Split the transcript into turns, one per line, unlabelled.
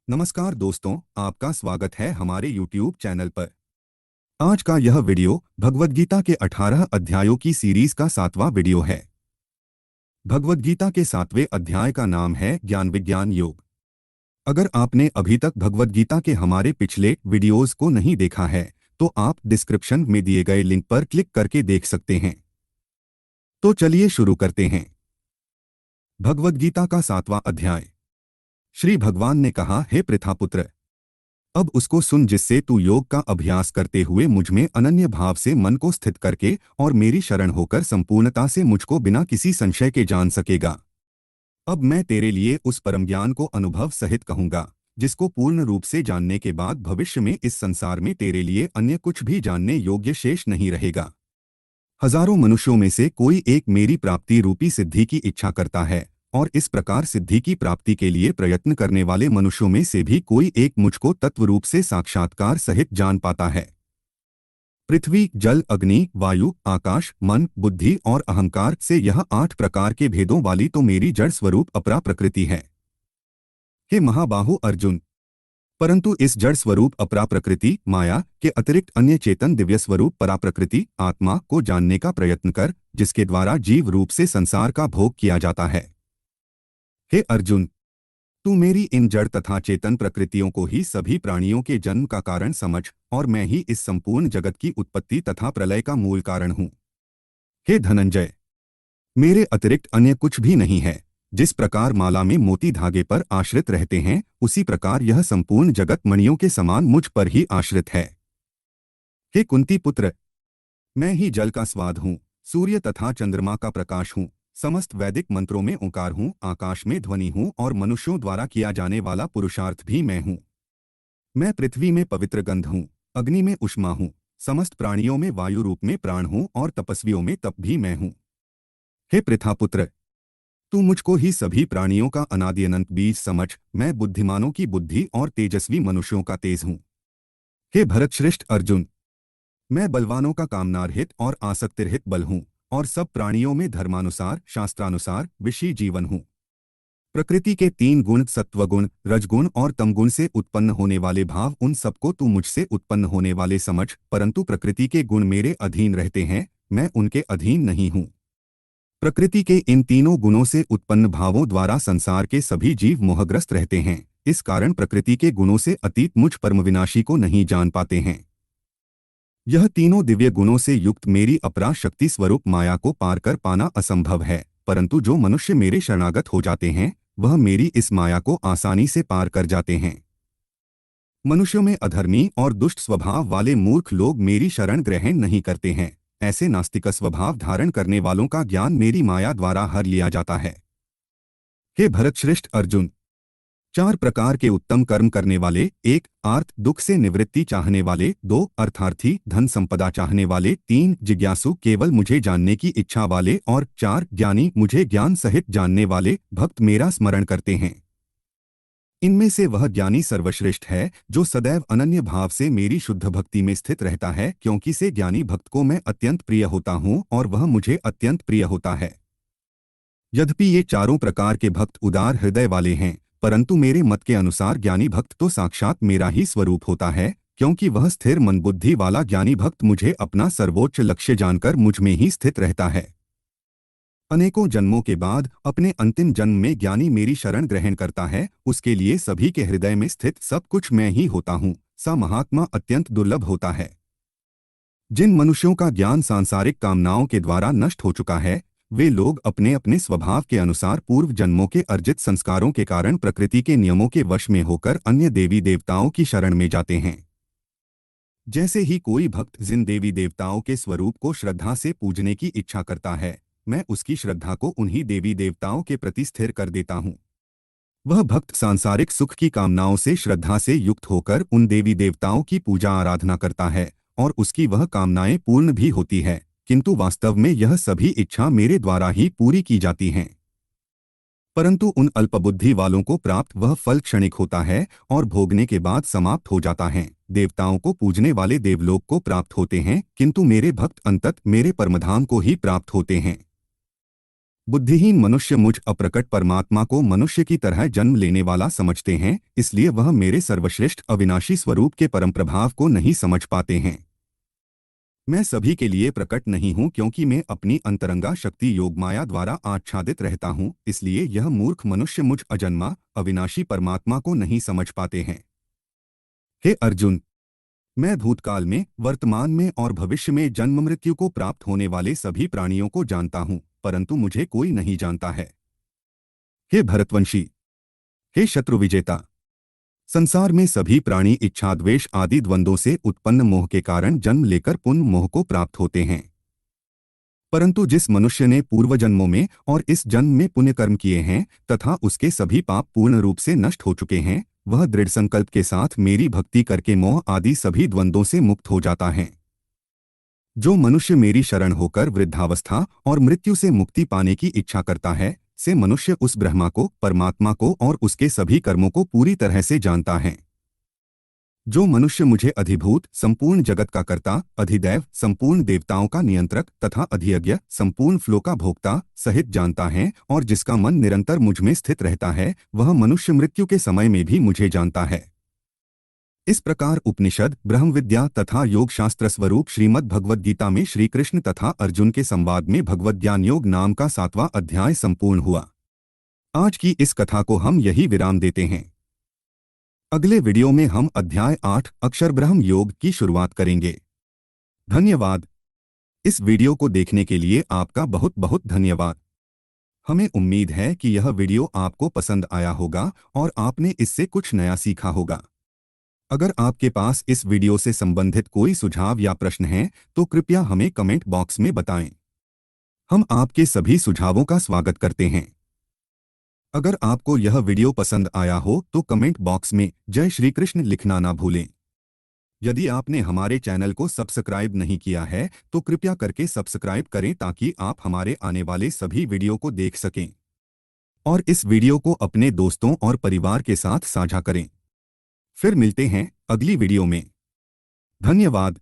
नमस्कार दोस्तों, आपका स्वागत है हमारे YouTube चैनल पर। आज का यह वीडियो भगवद गीता के 18 अध्यायों की सीरीज का 7वां वीडियो है। भगवद गीता के 7वें अध्याय का नाम है ज्ञान विज्ञान योग। अगर आपने अभी तक भगवद गीता के हमारे पिछले वीडियोस को नहीं देखा है, तो आप डिस्क्रिप्शन में दिए गए लिंक पर क्लिक करके देख सकते हैं। तो चलिए शुरू करते हैं। भगवद गीता का 7वां अध्याय। श्री भगवान ने कहा, हे पृथापुत्र, अब उसको सुन जिससे तू योग का अभ्यास करते हुए मुझ में अनन्य भाव से मन को स्थित करके और मेरी शरण होकर संपूर्णता से मुझको बिना किसी संशय के जान सकेगा। अब मैं तेरे लिए उस परम ज्ञान को अनुभव सहित कहूंगा, जिसको पूर्ण रूप से जानने के बाद भविष्य में इस संसार में तेरे लिए अन्य कुछ भी जानने योग्य शेष नहीं रहेगा। हजारों मनुष्यों में से कोई एक मेरी प्राप्ति रूपी सिद्धि की इच्छा करता है, और इस प्रकार सिद्धि की प्राप्ति के लिए प्रयत्न करने वाले मनुष्यों में से भी कोई एक मुझको तत्व रूप से साक्षात्कार सहित जान पाता है। पृथ्वी, जल, अग्नि, वायु, आकाश, मन, बुद्धि और अहंकार से यह 8 प्रकार के भेदों वाली तो मेरी जड़ स्वरूप अपरा प्रकृति है। हे महाबाहु अर्जुन, परंतु इस जड़ स्वरूप अपरा प्रकृति माया के अतिरिक्त अन्य चेतन दिव्य स्वरूप पराप्रकृति आत्मा को जानने का प्रयत्न कर, जिसके द्वारा जीव रूप से संसार का भोग किया जाता है। हे अर्जुन, तू मेरी इन जड़ तथा चेतन प्रकृतियों को ही सभी प्राणियों के जन्म का कारण समझ, और मैं ही इस संपूर्ण जगत की उत्पत्ति तथा प्रलय का मूल कारण हूँ। हे धनंजय, मेरे अतिरिक्त अन्य कुछ भी नहीं है। जिस प्रकार माला में मोती धागे पर आश्रित रहते हैं, उसी प्रकार यह संपूर्ण जगत मणियों के समान मुझ पर ही आश्रित है। हे कुंती पुत्र, मैं ही जल का स्वाद हूँ, सूर्य तथा चंद्रमा का प्रकाश हूँ, समस्त वैदिक मंत्रों में ओंकार हूँ, आकाश में ध्वनि हूँ और मनुष्यों द्वारा किया जाने वाला पुरुषार्थ भी मैं हूँ। मैं पृथ्वी में पवित्र गंध हूँ, अग्नि में ऊष्मा हूँ, समस्त प्राणियों में वायु रूप में प्राण हूँ और तपस्वियों में तप भी मैं हूँ। हे पृथापुत्र, तू मुझको ही सभी प्राणियों का अनादि अनंत बीज समझ। मैं बुद्धिमानों की बुद्धि और तेजस्वी मनुष्यों का तेज हूँ। हे भरतश्रेष्ठ अर्जुन, मैं बलवानों का कामनारहित और आसक्तिरहित बल हूँ, और सब प्राणियों में धर्मानुसार शास्त्रानुसार विषयी जीवन हूँ। प्रकृति के 3 गुण सत्वगुण, रजगुण और तमगुण से उत्पन्न होने वाले भाव, उन सबको तू मुझसे उत्पन्न होने वाले समझ, परंतु प्रकृति के गुण मेरे अधीन रहते हैं, मैं उनके अधीन नहीं हूँ। प्रकृति के इन तीनों गुणों से उत्पन्न भावों द्वारा संसार के सभी जीव मोहग्रस्त रहते हैं। इस कारण प्रकृति के गुणों से अतीत मुझ परमविनाशी को नहीं जान पाते हैं। यह तीनों दिव्य गुणों से युक्त मेरी अपरा शक्ति स्वरूप माया को पार कर पाना असंभव है, परंतु जो मनुष्य मेरे शरणागत हो जाते हैं, वह मेरी इस माया को आसानी से पार कर जाते हैं। मनुष्यों में अधर्मी और दुष्ट स्वभाव वाले मूर्ख लोग मेरी शरण ग्रहण नहीं करते हैं। ऐसे नास्तिक स्वभाव धारण करने वालों का ज्ञान मेरी माया द्वारा हर लिया जाता है। हे भरतश्रेष्ठ अर्जुन, 4 प्रकार के उत्तम कर्म करने वाले, 1 आर्त दुख से निवृत्ति चाहने वाले, 2 अर्थार्थी धन संपदा चाहने वाले, 3 जिज्ञासु केवल मुझे जानने की इच्छा वाले, और 4 ज्ञानी मुझे ज्ञान सहित जानने वाले भक्त मेरा स्मरण करते हैं। इनमें से वह ज्ञानी सर्वश्रेष्ठ है जो सदैव अनन्य भाव से मेरी शुद्ध भक्ति में स्थित रहता है, क्योंकि से ज्ञानी भक्त को मैं अत्यंत प्रिय होता हूँ और वह मुझे अत्यंत प्रिय होता है। यद्यपि ये चारों प्रकार के भक्त उदार हृदय वाले हैं, परंतु मेरे मत के अनुसार ज्ञानी भक्त तो साक्षात मेरा ही स्वरूप होता है, क्योंकि वह स्थिर मन बुद्धि वाला ज्ञानी भक्त मुझे अपना सर्वोच्च लक्ष्य जानकर मुझ में ही स्थित रहता है। अनेकों जन्मों के बाद अपने अंतिम जन्म में ज्ञानी मेरी शरण ग्रहण करता है, उसके लिए सभी के हृदय में स्थित सब कुछ मैं ही होता हूँ। सा महात्मा अत्यंत दुर्लभ होता है। जिन मनुष्यों का ज्ञान सांसारिक कामनाओं के द्वारा नष्ट हो चुका है, वे लोग अपने अपने स्वभाव के अनुसार पूर्व जन्मों के अर्जित संस्कारों के कारण प्रकृति के नियमों के वश में होकर अन्य देवी देवताओं की शरण में जाते हैं। जैसे ही कोई भक्त जिन देवी देवताओं के स्वरूप को श्रद्धा से पूजने की इच्छा करता है, मैं उसकी श्रद्धा को उन्हीं देवी देवताओं के प्रति स्थिर कर देता हूँ। वह भक्त सांसारिक सुख की कामनाओं से श्रद्धा से युक्त होकर उन देवी देवताओं की पूजा आराधना करता है, और उसकी वह कामनाएं पूर्ण भी होती है, किंतु वास्तव में यह सभी इच्छा मेरे द्वारा ही पूरी की जाती हैं। परंतु उन अल्पबुद्धि वालों को प्राप्त वह फल क्षणिक होता है और भोगने के बाद समाप्त हो जाता है। देवताओं को पूजने वाले देवलोक को प्राप्त होते हैं, किंतु मेरे भक्त अंततः मेरे परमधाम को ही प्राप्त होते हैं। बुद्धिहीन मनुष्य मुझ अप्रकट परमात्मा को मनुष्य की तरह जन्म लेने वाला समझते हैं, इसलिए वह मेरे सर्वश्रेष्ठ अविनाशी स्वरूप के परम प्रभाव को नहीं समझ पाते हैं। मैं सभी के लिए प्रकट नहीं हूं क्योंकि मैं अपनी अंतरंगा शक्ति योगमाया द्वारा आच्छादित रहता हूं, इसलिए यह मूर्ख मनुष्य मुझ अजन्मा अविनाशी परमात्मा को नहीं समझ पाते हैं। हे अर्जुन, मैं भूतकाल में, वर्तमान में और भविष्य में जन्म मृत्यु को प्राप्त होने वाले सभी प्राणियों को जानता हूं, परंतु मुझे कोई नहीं जानता है। हे भरतवंशी, हे शत्रु विजेता, संसार में सभी प्राणी इच्छाद्वेष आदि द्वंद्वों से उत्पन्न मोह के कारण जन्म लेकर पुण्य मोह को प्राप्त होते हैं। परंतु जिस मनुष्य ने पूर्व जन्मों में और इस जन्म में पुण्य कर्म किए हैं तथा उसके सभी पाप पूर्ण रूप से नष्ट हो चुके हैं, वह दृढ़ संकल्प के साथ मेरी भक्ति करके मोह आदि सभी द्वंद्वों से मुक्त हो जाता है। जो मनुष्य मेरी शरण होकर वृद्धावस्था और मृत्यु से मुक्ति पाने की इच्छा करता है, से मनुष्य उस ब्रह्मा को, परमात्मा को और उसके सभी कर्मों को पूरी तरह से जानता है। जो मनुष्य मुझे अधिभूत, संपूर्ण जगत का कर्ता, अधिदैव, संपूर्ण देवताओं का नियंत्रक तथा अधियज्ञ, संपूर्ण फ्लो का भोक्ता सहित जानता है और जिसका मन निरंतर मुझ में स्थित रहता है, वह मनुष्य मृत्यु के समय में भी मुझे जानता है। इस प्रकार उपनिषद, ब्रह्म विद्या तथा योग शास्त्र स्वरूप श्रीमद् भगवद गीता में श्री कृष्ण तथा अर्जुन के संवाद में भगवद ज्ञान योग नाम का 7वां अध्याय संपूर्ण हुआ। आज की इस कथा को हम यही विराम देते हैं। अगले वीडियो में हम अध्याय 8 अक्षर ब्रह्म योग की शुरुआत करेंगे। धन्यवाद। इस वीडियो को देखने के लिए आपका बहुत बहुत धन्यवाद। हमें उम्मीद है कि यह वीडियो आपको पसंद आया होगा और आपने इससे कुछ नया सीखा होगा। अगर आपके पास इस वीडियो से संबंधित कोई सुझाव या प्रश्न है तो कृपया हमें कमेंट बॉक्स में बताएं। हम आपके सभी सुझावों का स्वागत करते हैं। अगर आपको यह वीडियो पसंद आया हो तो कमेंट बॉक्स में जय श्री कृष्ण लिखना ना भूलें। यदि आपने हमारे चैनल को सब्सक्राइब नहीं किया है तो कृपया करके सब्सक्राइब करें ताकि आप हमारे आने वाले सभी वीडियो को देख सकें और इस वीडियो को अपने दोस्तों और परिवार के साथ साझा करें। फिर मिलते हैं अगली वीडियो में। धन्यवाद।